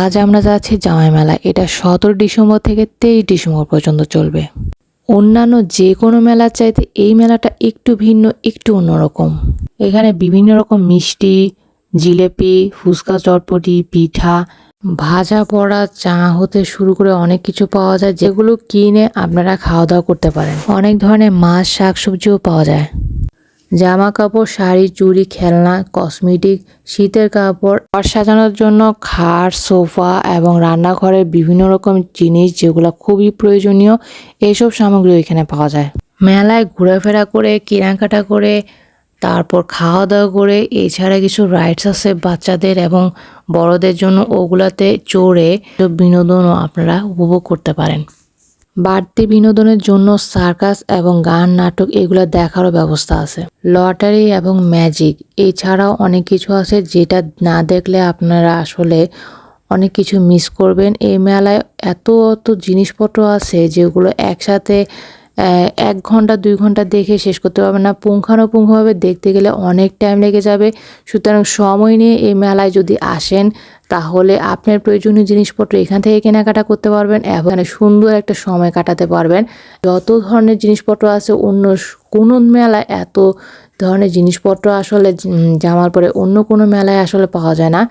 আজ আমরা যাচ্ছি জামাই মেলা। এটা 17 ডিসেম্বর থেকে 23 ডিসেম্বর পর্যন্ত চলবে। অন্যান্য যে কোনো মেলার চাইতে এই মেলাটা একটু ভিন্ন, একটু অন্যরকম। এখানে বিভিন্ন রকম মিষ্টি, জিলেপি, ফুচকা, চটপটি, পিঠা, ভাজা পোড়া, চা হতে শুরু করে অনেক কিছু পাওয়া যায়, যেগুলো কিনে আপনারা খাওয়া দাওয়া করতে পারেন। অনেক ধরনের মাছ, শাকসবজিও পাওয়া যায়। জামা কাপড়, শাড়ি, চুড়ি, খেলনা, কসমেটিক, শীতের কাপড়, ঘর সাজানোর জন্য খাট, সোফা এবং রান্নাঘরের বিভিন্ন রকম জিনিস যেগুলো খুবই প্রয়োজনীয়, এইসব সামগ্রী এখানে পাওয়া যায়। মেলায় ঘোরাফেরা করে, কেনাকাটা করে, তারপর খাওয়া দাওয়া করে, এছাড়া কিছু রাইডস আছে বাচ্চাদের এবং বড়দের জন্য, ওগুলাতে চড়ে বিনোদনও আপনারা উপভোগ করতে পারেন। বাড়তি বিনোদনের জন্য সার্কাস এবং গান, নাটক এগুলো দেখারও ব্যবস্থা আছে। লটারি এবং ম্যাজিক এছাড়াও অনেক কিছু আছে, যেটা না দেখলে আপনারা আসলে অনেক কিছু মিস করবেন। এই মেলায় এত জিনিসপত্র আছে যেগুলো একসাথে 1 ঘন্টা 2 ঘন্টা দেখে শেষ করতে পারবেন না। পুঙ্খানুপুঙ্খভাবে দেখতে গেলে অনেক টাইম লেগে যাবে। সুতরাং সময় নিয়ে এই মেলায় যদি আসেন তাহলে আপনার প্রয়োজনীয় জিনিসপত্র এখান থেকে কেনাকাটা করতে পারবেন এবং সুন্দর একটা সময় কাটাতে পারবেন। যত ধরনের জিনিসপত্র আছে অন্য কোনো মেলায় এত ধরনের জিনিসপত্র আসলে জামার পরে অন্য কোনো মেলায় আসলে পাওয়া যায় না।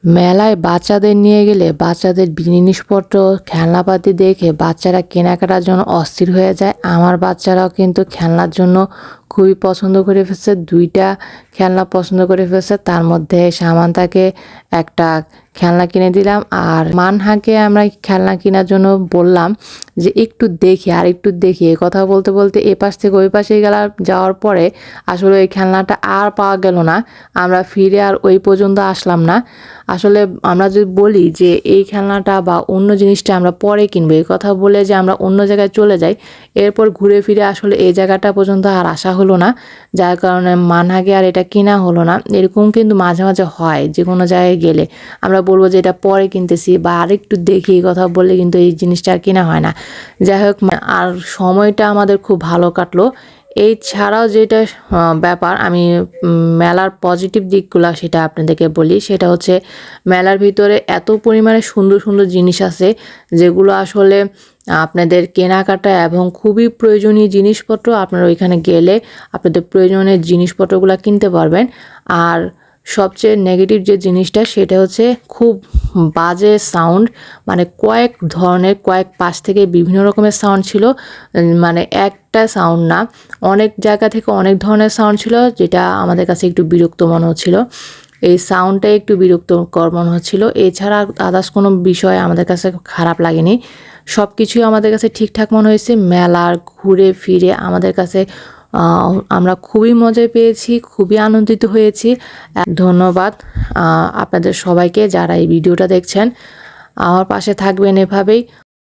মেলায় বাচ্চাদের নিয়ে গেলে বাচ্চাদের জিনিসপত্র, খেলনাপাতি দেখে বাচ্চারা কেনাকাটার জন্য অস্থির হয়ে যায়। আমার বাচ্চারাও কিন্তু খেলনার জন্য খুবই পছন্দ করে ফেলছে। 2টা খেলনা পছন্দ করে ফেলছে। তার মধ্যে সামান্তাকে একটা খেলনা কিনে দিলাম, আর মানহাকে আমরা খেলনা কেনার জন্য বললাম যে একটু দেখি আর একটু দেখি। এই কথা বলতে বলতে এ পাশ থেকে ওই পাশে যাওয়ার পরে আসলে ওই খেলনাটা আর পাওয়া গেল না। আমরা ফিরে আর ওই পর্যন্ত আসলাম না। আসলে আমরা যদি বলি যে এই খেলনাটা বা অন্য জিনিসটা আমরা পরে কিনবো, এই কথা বলে যে আমরা অন্য জায়গায় চলে যাই, এরপর ঘুরে ফিরে আসলে এই জায়গাটা পর্যন্ত আর আসা হলো না, যার কারণে মানহাকে আর এটা কিনা হলো না। এরকম কিন্তু মাঝে মাঝে হয়, যে কোনো জায়গায় গেলে আমরা বলবো যে এটা পরে কিনতেছি বা আরেকটু দেখি, এই কথা বললে কিন্তু এই জিনিসটা আর কিনা হয় না। যাই হোক, আর সময়টা আমাদের খুব ভালো কাটলো। এই ছাড়াও যেটা ব্যাপার, আমি মেলার পজিটিভ দিকগুলো সেটা আপনাদেরকে বলি। সেটা হচ্ছে মেলার ভিতরে এত পরিমাণে সুন্দর সুন্দর জিনিস আছে যেগুলো আসলে আপনাদের কেনাকাটা এবং খুবই প্রয়োজনীয় জিনিসপত্র আপনারা ওইখানে গেলে আপনাদের প্রয়োজনীয় জিনিসপত্রগুলো কিনতে পারবেন। আর সবচেয়ে নেগেটিভ যে জিনিসটা সেটা হচ্ছে খুব বাজে সাউন্ড, মানে কয়েক ধরনের, কয়েক পাশ থেকে বিভিন্ন রকমের সাউন্ড ছিল, মানে একটা সাউন্ড না, অনেক জায়গা থেকে অনেক ধরনের সাউন্ড ছিল, যেটা আমাদের কাছে একটু বিরক্ত মনে হচ্ছিল। এই সাউন্ডটা একটু বিরক্তকর মনে হচ্ছিল। এছাড়া আদার্স কোনো বিষয় আমাদের কাছে খারাপ লাগেনি। সব কিছুই আমাদের কাছে ঠিকঠাক মনে হয়েছে। মেলার ঘুরে ফিরে আমাদের কাছে আমরা খুবই মজা পেয়েছি, খুবই আনন্দিত হয়েছি। ধন্যবাদ আপনাদের সবাইকে যারা এই ভিডিওটা দেখছেন। আমার পাশে থাকবেন এভাবেই।